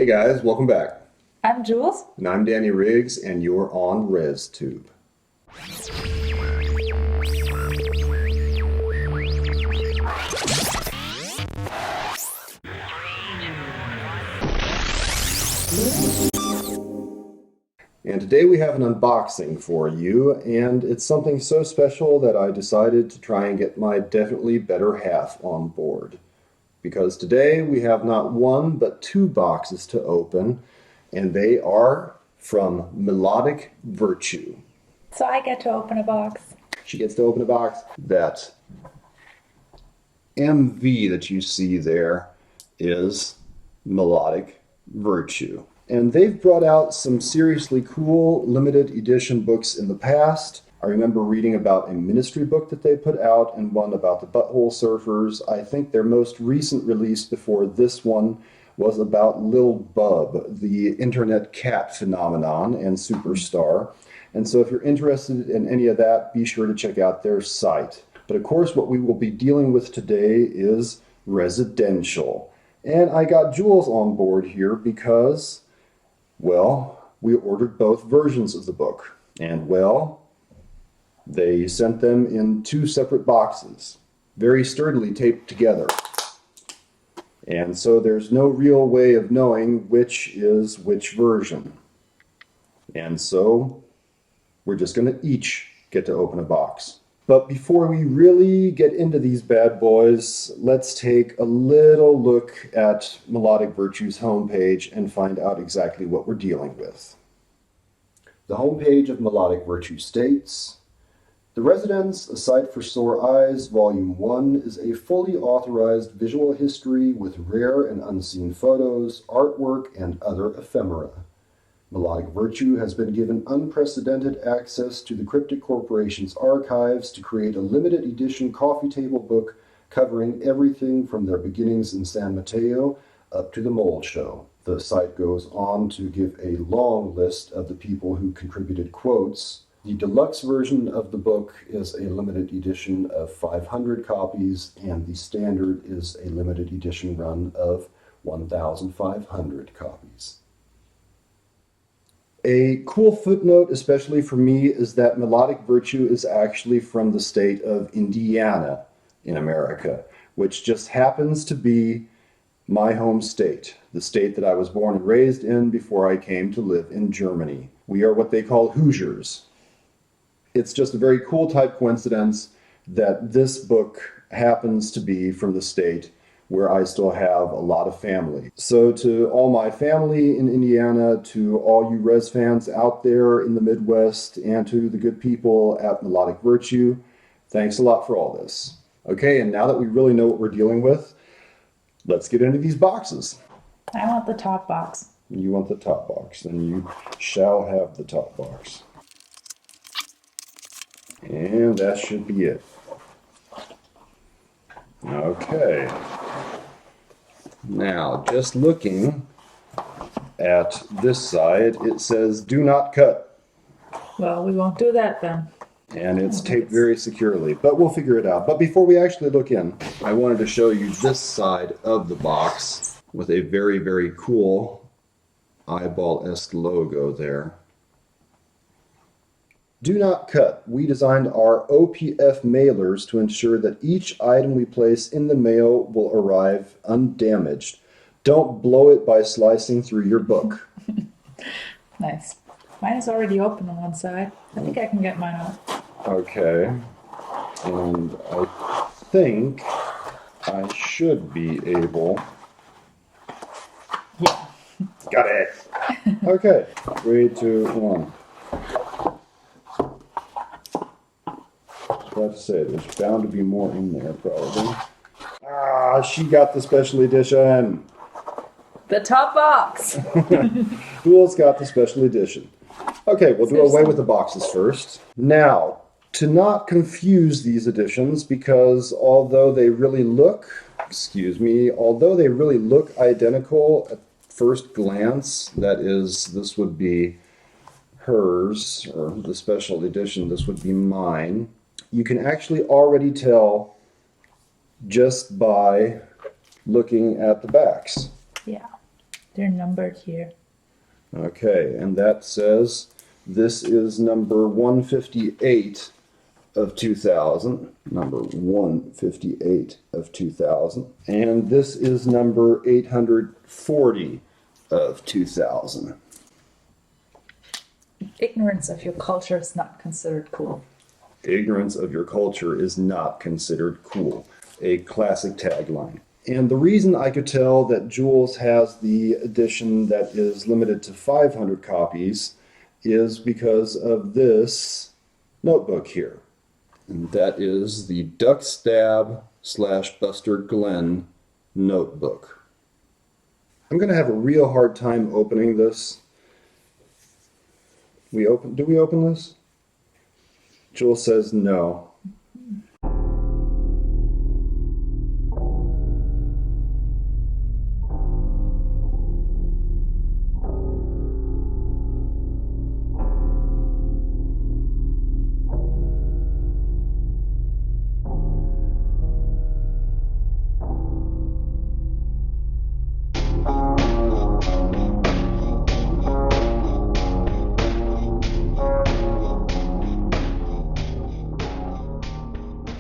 guys, welcome back. I'm Jules. And I'm Danny Riggs, and you're on ResTube. And today we have an unboxing for you, and it's something so special that I decided to try and get my definitely better half on board. Because today we have not one, but two boxes to open, and they are from Melodic Virtue. So I get to open a box. She gets to open a box. That MV that you see there is Melodic Virtue. And they've brought out some seriously cool limited edition books in the past. I remember reading about a ministry book that they put out and one about the Butthole Surfers. I think their most recent release before this one was about Lil Bub, the internet cat phenomenon and superstar. And so if you're interested in any of that, be sure to check out their site. But of course, what we will be dealing with today is residential. And I got Jules on board here because, well, we ordered both versions of the book. And, well, they sent them in two separate boxes, very sturdily taped together. And so there's no real way of knowing which is which version. And so we're just going to each get to open a box. But before we really get into these bad boys, let's take a little look at Melodic Virtue's homepage and find out exactly what we're dealing with. The homepage of Melodic Virtue states, "The Residence, A Sight for Sore Eyes, Volume 1 is a fully authorized visual history with rare and unseen photos, artwork, and other ephemera. Melodic Virtue has been given unprecedented access to the Cryptic Corporation's archives to create a limited edition coffee table book covering everything from their beginnings in San Mateo up to the Mole Show." The site goes on to give a long list of the people who contributed quotes. The deluxe version of the book is a limited edition of 500 copies, and the standard is a limited edition run of 1,500 copies. A cool footnote, especially for me, is that Melodic Virtue is actually from the state of Indiana in America, which just happens to be my home state, the state that I was born and raised in before I came to live in Germany. We are what they call Hoosiers. It's just a very cool type coincidence that this book happens to be from the state where I still have a lot of family. So to all my family in Indiana, to all you Res fans out there in the Midwest, and to the good people at Melodic Virtue, thanks a lot for all this. Okay, and now that we really know what we're dealing with, let's get into these boxes. I want the top box. You want the top box, then you shall have the top box. And that should be it. Okay. Now, just looking at this side, it says, "Do not cut." Well, we won't do that then. And it's taped very securely, but we'll figure it out. But before we actually look in, I wanted to show you this side of the box with a very, very cool eyeball-esque logo there. "Do not cut. We designed our OPF mailers to ensure that each item we place in the mail will arrive undamaged. Don't blow it by slicing through your book." Nice. Mine is already open on one side. I think I can get mine off. Okay. And I think I should be able... Yeah. Got it! Okay. 3, 2, 1. I have to say, there's bound to be more in there, probably. Ah, she got the special edition. The top box. Jules got the special edition. Okay, we'll do away with the boxes first. Now, to not confuse these editions, because although they really look identical at first glance, that is, this would be hers, or the special edition, this would be mine. You can actually already tell just by looking at the backs. Yeah. They're numbered here. Okay, and that says this is number 158 of 2000, number 158 of 2000, and this is number 840 of 2000. Ignorance of your culture is not considered cool. Ignorance of your culture is not considered cool. A classic tagline. And the reason I could tell that Jules has the edition that is limited to 500 copies is because of this notebook here. And that is the Duck Stab / Buster Glenn notebook. I'm going to have a real hard time opening this. Do we open this? Jules says no.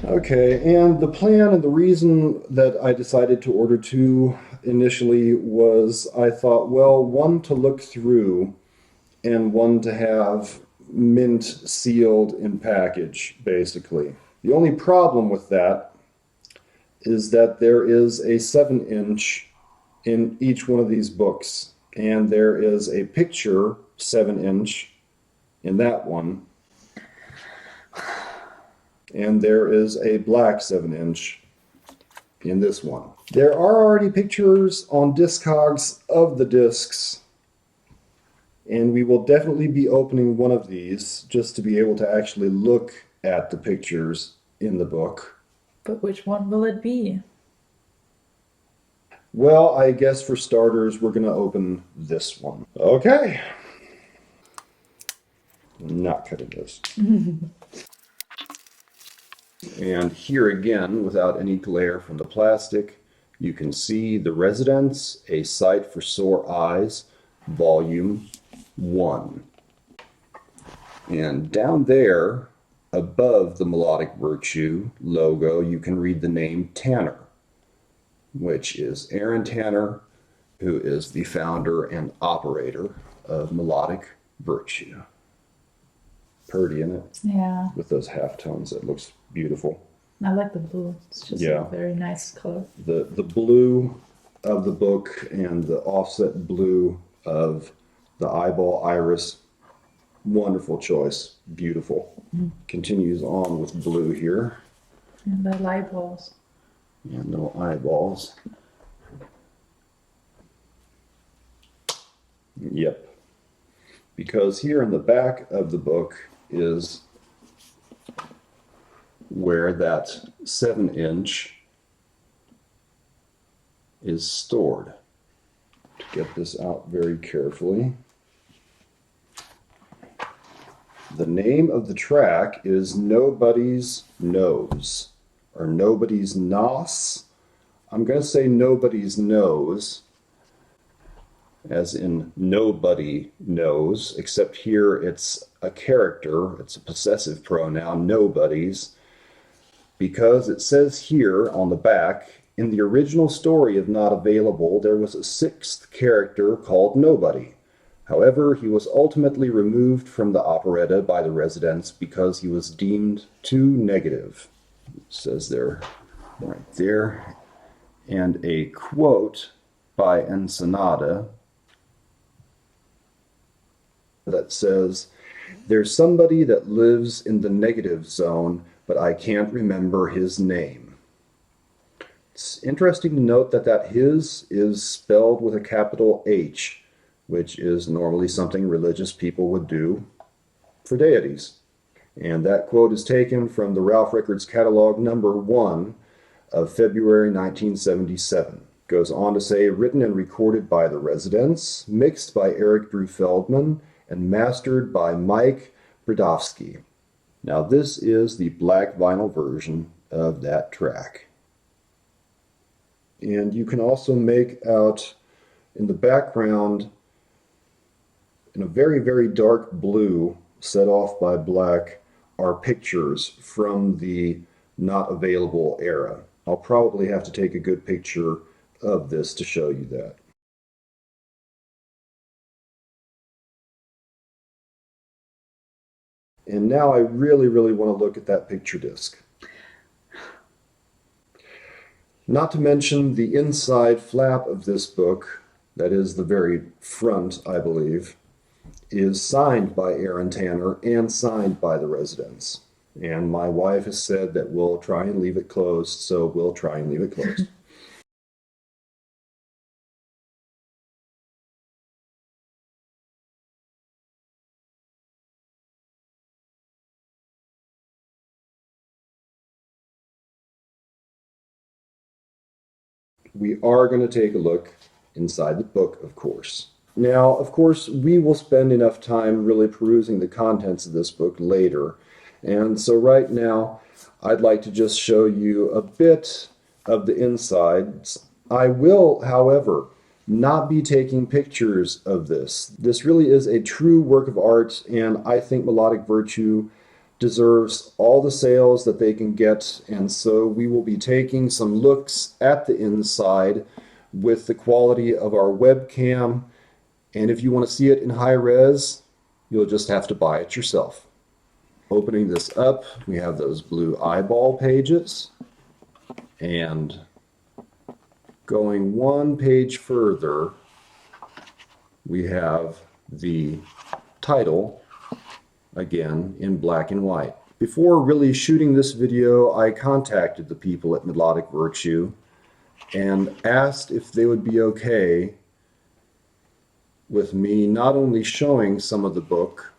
Okay, and the plan and the reason that I decided to order two initially was I thought, well, one to look through and one to have mint sealed in package, basically. The only problem with that is that there is a 7-inch in each one of these books, and there is a picture 7-inch in that one. And there is a black 7-inch in this one. There are already pictures on Discogs of the discs, and we will definitely be opening one of these just to be able to actually look at the pictures in the book. But which one will it be? Well, I guess for starters, we're going to open this one. Okay. I'm not cutting this. And here again, without any glare from the plastic, you can see The Residence, A Sight for Sore Eyes, Volume 1. And down there, above the Melodic Virtue logo, you can read the name Tanner, which is Aaron Tanner, who is the founder and operator of Melodic Virtue. Pretty, isn't it? Yeah, With those halftones, it looks beautiful. I like the blue. It's just Yeah. a very nice color. The blue of the book and the offset blue of the eyeball iris, wonderful choice. Beautiful. Continues on with blue here. And the light balls. And no eyeballs. Yep. Because here in the back of the book is where that 7-inch is stored. To get this out very carefully. The name of the track is Nobody's Nose, or Nobody's Nos. I'm going to say Nobody's Nose, as in nobody knows, except here it's a character, it's a possessive pronoun, nobody's, because it says here on the back, in the original story of Not Available, there was a 6th character called Nobody. However, he was ultimately removed from the operetta by the residents because he was deemed too negative. It says there, right there. And a quote by Ensenada that says, "There's somebody that lives in the negative zone, but I can't remember his name." It's interesting to note that that his is spelled with a capital H, which is normally something religious people would do for deities. And that quote is taken from the Ralph Records catalog number 1 of February 1977. Goes on to say, written and recorded by the residents, mixed by Eric Drew Feldman, and mastered by Mike Brodowski. Now this is the black vinyl version of that track. And you can also make out In the background, in a very, very dark blue, set off by black, are pictures from the not available era. I'll probably have to take a good picture of this to show you that. And now I really, really want to look at that picture disc. Not to mention the inside flap of this book, that is the very front, I believe, is signed by Aaron Tanner and signed by the residents. And my wife has said that we'll try and leave it closed, so we'll try and leave it closed. We are going to take a look inside the book, of course. Now, of course, we will spend enough time really perusing the contents of this book later. And so right now, I'd like to just show you a bit of the insides. I will, however, not be taking pictures of this. This really is a true work of art, and I think Melodic Virtue deserves all the sales that they can get, and so we will be taking some looks at the inside with the quality of our webcam, and if you want to see it in high res, you'll just have to buy it yourself. Opening this up, we have those blue eyeball pages, and going one page further, we have the title, again in black and white. Before really shooting this video, I contacted the people at Melodic Virtue and asked if they would be okay with me not only showing some of the book,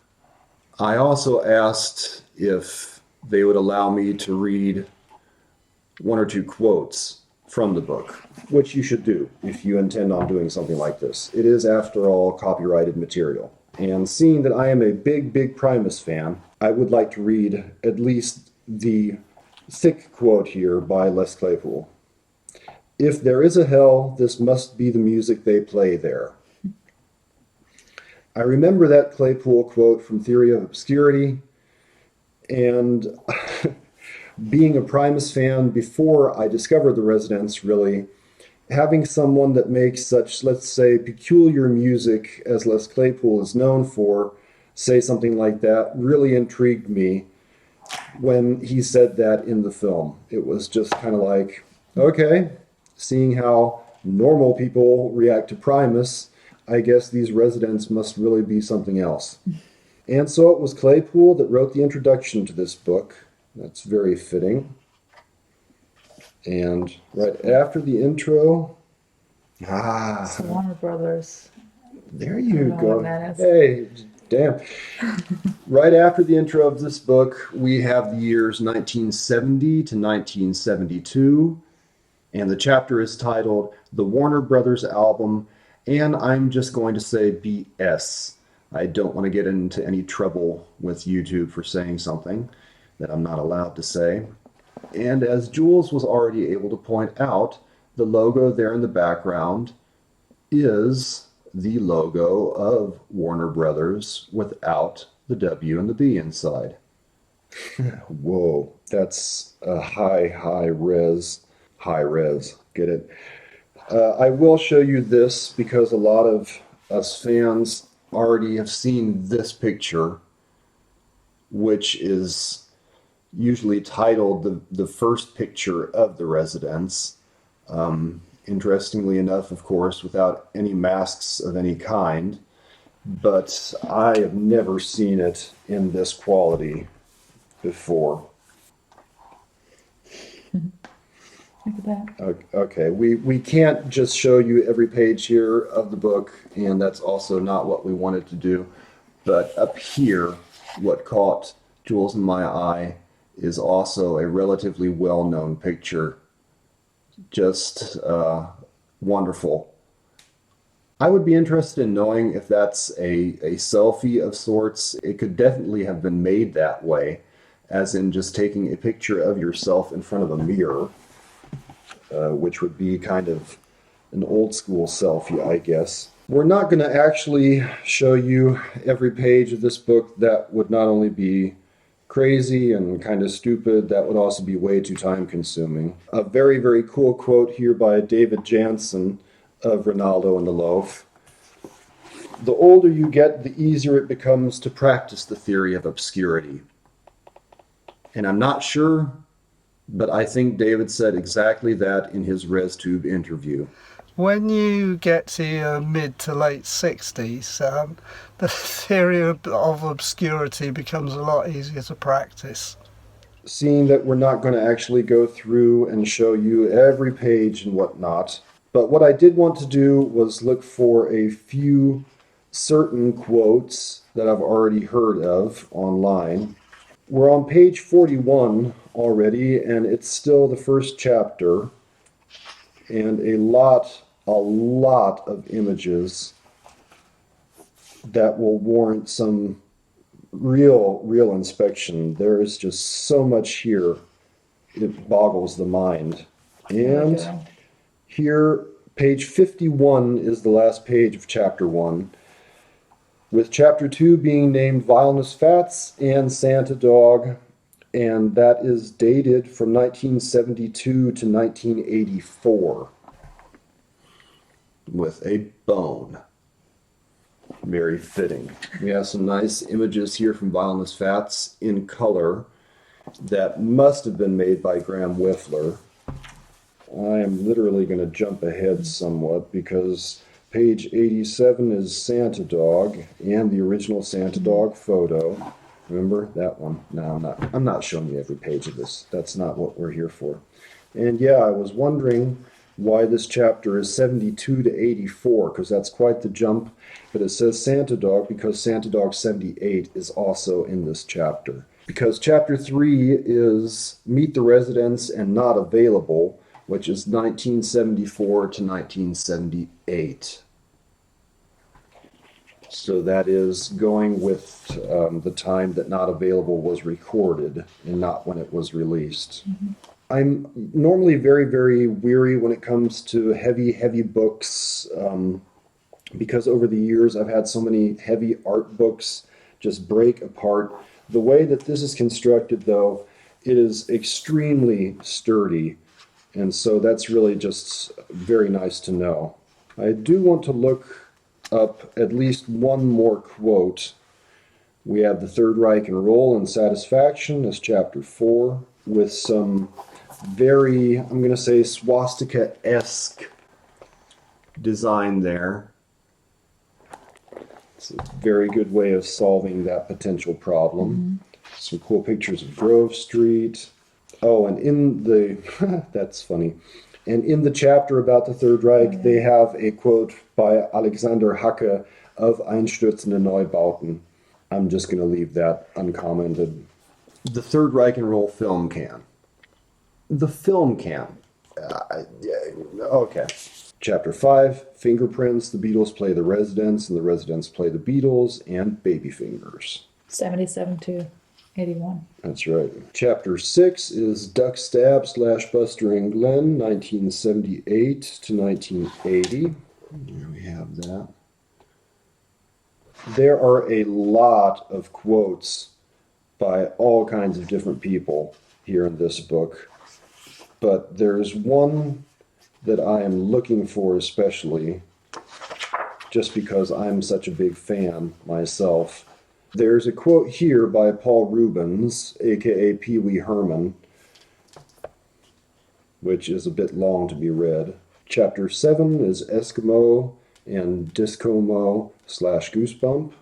I also asked if they would allow me to read one or two quotes from the book, which you should do if you intend on doing something like this. It is, after all, copyrighted material. And seeing that I am a big, big Primus fan, I would like to read at least the thick quote here by Les Claypool. "If there is a hell, this must be the music they play there." I remember that Claypool quote from Theory of Obscurity, and being a Primus fan before I discovered the Residents, really, having someone that makes such, let's say, peculiar music as Les Claypool is known for say something like that really intrigued me when he said that in the film. It was just kind of like, okay, seeing how normal people react to Primus, I guess these Residents must really be something else. And so it was Claypool that wrote the introduction to this book. That's very fitting. And right after the intro, It's the Warner Brothers. there I you don't know go. what that is. Hey, damn. Right after the intro of this book, we have the years 1970 to 1972, and the chapter is titled The Warner Brothers Album, and I'm just going to say BS. I don't want to get into any trouble with YouTube for saying something that I'm not allowed to say. And as Jules was already able to point out, the logo there in the background is the logo of Warner Brothers without the W and the B inside. Whoa, that's a high res. High res, get it? I will show you this because a lot of us fans already have seen this picture, which is usually titled the first picture of the Residents. Interestingly enough, of course, without any masks of any kind, but I have never seen it in this quality before. Look at that. Okay, we can't just show you every page here of the book, and that's also not what we wanted to do. But up here, what caught Jules and my eye is also a relatively well-known picture. Just wonderful. I would be interested in knowing if that's a selfie of sorts. It could definitely have been made that way, as in just taking a picture of yourself in front of a mirror, which would be kind of an old school selfie, I guess. We're not going to actually show you every page of this book. That would not only be crazy and kind of stupid, that would also be way too time consuming. A very, very cool quote here by David Jansen of Ronaldo and the Loaf. The older you get, the easier it becomes to practice the theory of obscurity. And I'm not sure, but I think David said exactly that in his ResTube interview. When you get to your mid to late 60s, the theory of obscurity becomes a lot easier to practice. Seeing that we're not going to actually go through and show you every page and whatnot, but what I did want to do was look for a few certain quotes that I've already heard of online. We're on page 41 already, and it's still the first chapter, and a lot of images that will warrant some real inspection. There is just so much here, it boggles the mind. And here, page 51 is the last page of chapter 1, with chapter 2 being named Vileness Fats and Santa Dog, and that is dated from 1972 to 1984 with a bone. Very fitting. We have some nice images here from Vileness Fats in color that must have been made by Graham Whiffler. I am literally going to jump ahead somewhat because page 87 is Santa Dog and the original Santa Dog photo. Remember that one? No, I'm not showing you every page of this. That's not what we're here for. And yeah, I was wondering why this chapter is 72 to 84, because that's quite the jump. But it says Santa Dog because Santa Dog 78 is also in this chapter. Because chapter 3 is Meet the Residents and Not Available, which is 1974 to 1978. So that is going with the time that Not Available was recorded and not when it was released. Mm-hmm. I'm normally very, very weary when it comes to heavy books because over the years I've had so many heavy art books just break apart. The way that this is constructed, though, it is extremely sturdy, and so that's really just very nice to know. I do want to look up at least one more quote. We have the Third Reich and Roll and Satisfaction as chapter 4 with some very, I'm going to say, swastika-esque design there. It's a very good way of solving that potential problem. Mm-hmm. Some cool pictures of Grove Street. Oh, and in the, that's funny. And in the chapter about the Third Reich, they have a quote by Alexander Hacke of Einstürzende Neubauten. I'm just going to leave that uncommented. The Third Reich and Roll film can. The film can. Okay. Chapter 5, Fingerprints, the Beatles play the Residents, and the Residents play the Beatles, and Baby Fingers. 77 to 81. That's right. Chapter 6 is Duck Stab / Buster and Glenn, 1978 to 1980. Here we have that. There are a lot of quotes by all kinds of different people here in this book. But there's one that I am looking for especially, just because I'm such a big fan myself. There's a quote here by Paul Rubens, aka Pee Wee Herman, which is a bit long to be read. Chapter 7 is Eskimo and Discomo / Goosebump,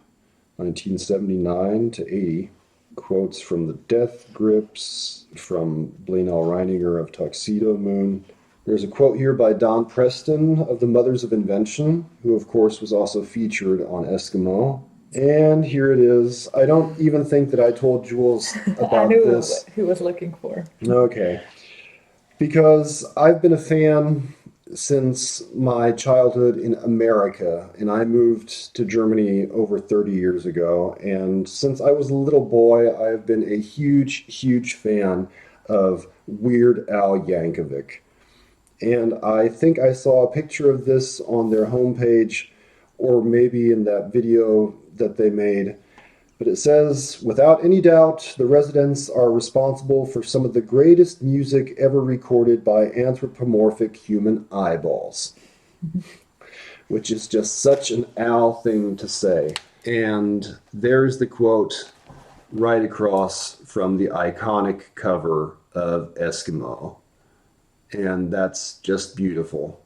1979 to 80. Quotes from the Death Grips, from Blaine L. Reininger of Tuxedo Moon. There's a quote here by Don Preston of the Mothers of Invention, who of course was also featured on Eskimo. And here it is. I don't even think that I told Jules about I knew this. Who was looking for. Okay. Because I've been a fan since my childhood in America, and I moved to Germany over 30 years ago. And since I was a little boy, I've been a huge fan of Weird Al Yankovic. And I think I saw a picture of this on their homepage, or maybe in that video that they made. But it says, without any doubt, the Residents are responsible for some of the greatest music ever recorded by anthropomorphic human eyeballs. Which is just such an Al thing to say. And there's the quote right across from the iconic cover of Eskimo. And that's just beautiful.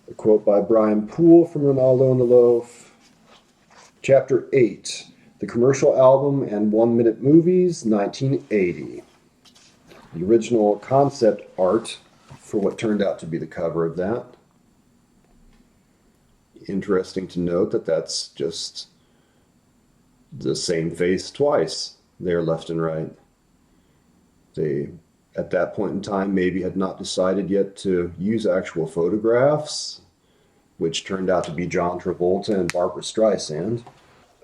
A quote by Brian Poole from Ronaldo and the Loaf. Chapter 8, The Commercial Album and 1-Minute Movies, 1980. The original concept art for what turned out to be the cover of that. Interesting to note that that's just the same face twice there, left and right. They, at that point in time, maybe had not decided yet to use actual photographs, which turned out to be John Travolta and Barbra Streisand.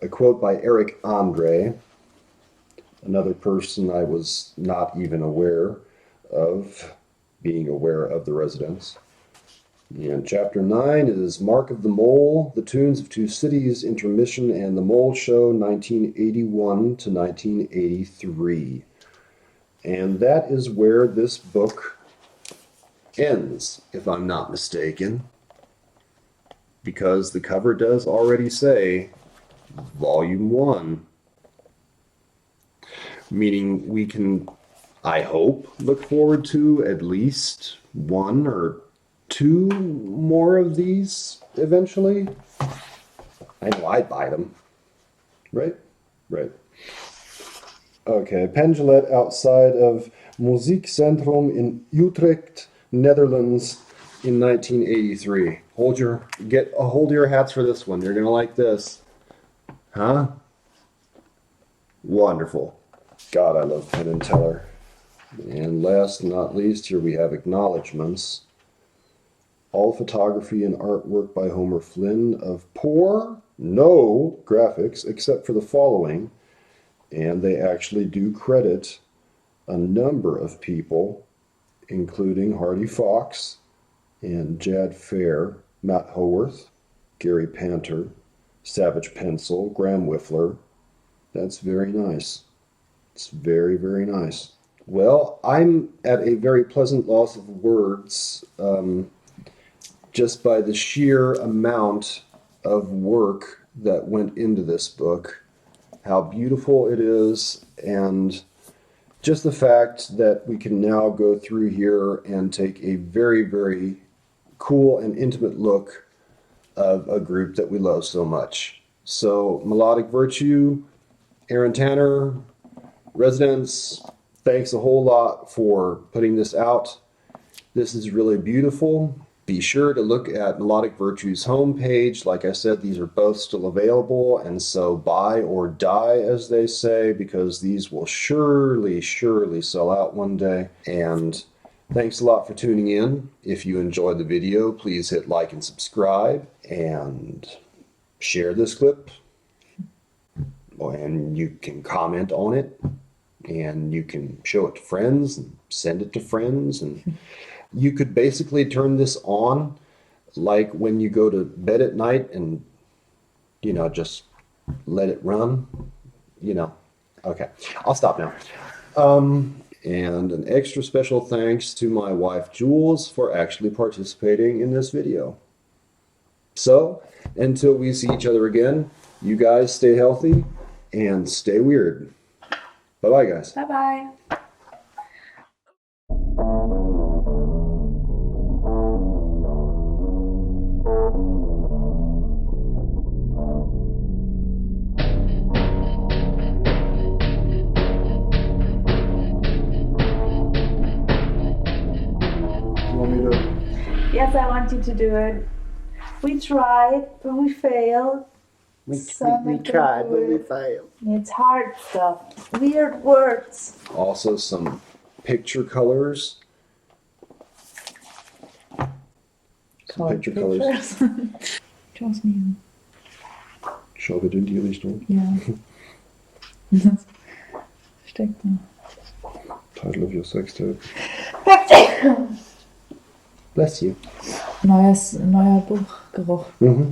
A quote by Eric Andre, another person I was not even aware of, being aware of the Residents. And chapter 9 is Mark of the Mole, The Tunes of Two Cities, Intermission, and The Mole Show, 1981 to 1983. And that is where this book ends, if I'm not mistaken. Because the cover does already say Volume 1. Meaning we can, I hope, look forward to at least one or two more of these eventually. I know I'd buy them. Right? Right. Okay, Pendulet outside of Muziekcentrum in Utrecht, Netherlands in 1983. Get a hold of your hats for this one. You're gonna like this. Huh? Wonderful. God, I love Penn and Teller. And last but not least, here we have acknowledgments. All photography and artwork by Homer Flynn of no graphics except for the following. And they actually do credit a number of people, including Hardy Fox and Jad Fair, Matt Howarth, Gary Panter, Savage Pencil, Graham Whiffler. That's very nice. It's very, very nice. Well, I'm at a very pleasant loss of words just by the sheer amount of work that went into this book, how beautiful it is, and just the fact that we can now go through here and take a very, very cool and intimate look of a group that we love so much. So, Melodic Virtue, Aaron Tanner, Residents, thanks a whole lot for putting this out. This is really beautiful. Be sure to look at Melodic Virtue's homepage. Like I said, these are both still available, and so buy or die, as they say, because these will surely, surely sell out one day. And thanks a lot for tuning in. If you enjoyed the video, please hit like and subscribe, and share this clip. And you can comment on it, and you can show it to friends, and send it to friends, and you could basically turn this on like when you go to bed at night and, just let it run, Okay, I'll stop now. And an extra special thanks to my wife, Jules, for actually participating in this video. So, until we see each other again, you guys stay healthy and stay weird. Bye-bye, guys. Bye-bye. Yes, I want you to do it. We tried, but we failed. We Some tried, but we good. failed. It's hard stuff. Weird words. Also some picture colors. Some picture colors. Trust me. Schau bitte in die Richtung. Ja. Steckt da. Title of your sex tape. Bless you. Neuer Buchgeruch. Mhm.